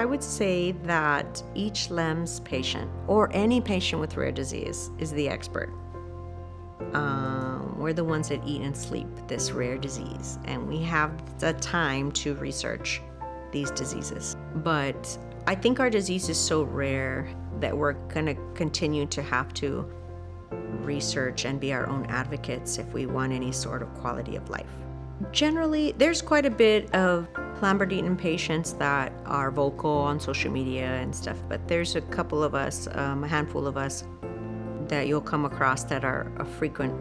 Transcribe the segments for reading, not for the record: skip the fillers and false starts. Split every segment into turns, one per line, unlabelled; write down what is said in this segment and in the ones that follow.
I would say that each LEMS patient, or any patient with rare disease, is the expert. We're the ones that eat and sleep this rare disease, and we have the time to research these diseases. But I think our disease is so rare that we're going to continue to have to research and be our own advocates if we want any sort of quality of life. Generally, there's quite a bit of Lambert-Eaton patients that are vocal on social media and stuff, but there's a couple of us, a handful of us, that you'll come across that are a frequent,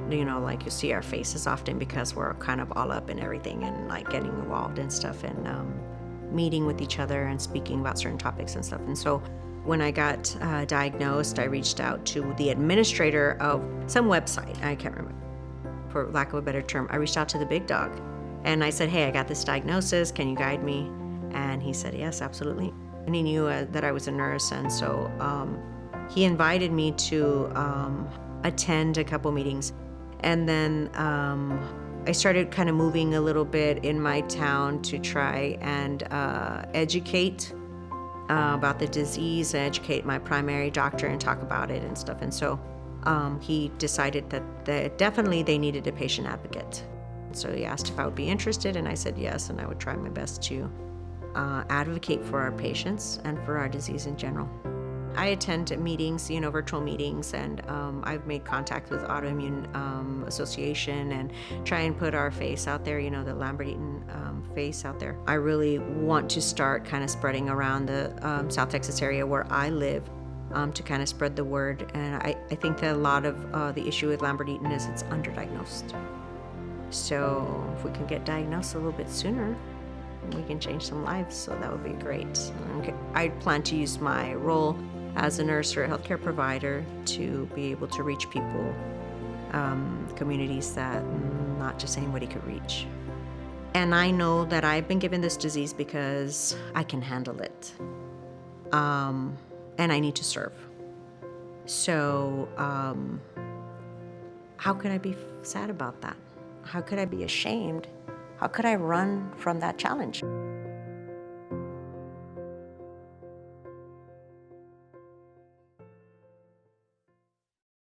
like you see our faces often because we're kind of all up in everything and like getting involved and stuff and meeting with each other and speaking about certain topics and stuff. And so when I got diagnosed, I reached out to the administrator of some website. I can't remember, for lack of a better term. I reached out to the big dog and I said, hey, I got this diagnosis. Can you guide me? And he said, yes, absolutely. And he knew that I was a nurse. And so he invited me to attend a couple meetings. And then I started kind of moving a little bit in my town to try and educate about the disease, educate my primary doctor and talk about it and stuff. And so he decided that definitely they needed a patient advocate. So he asked if I would be interested, and I said yes, and I would try my best to advocate for our patients and for our disease in general. I attend meetings, virtual meetings, and I've made contact with Autoimmune Association and try and put our face out there, the Lambert-Eaton face out there. I really want to start kind of spreading around the South Texas area where I live to kind of spread the word. And I think that a lot of the issue with Lambert-Eaton is it's underdiagnosed. So if we can get diagnosed a little bit sooner, we can change some lives, so that would be great. I plan to use my role as a nurse or a healthcare provider to be able to reach people, communities that not just anybody could reach. And I know that I've been given this disease because I can handle it, and I need to serve. So how could I be sad about that? How could I be ashamed? How could I run from that challenge?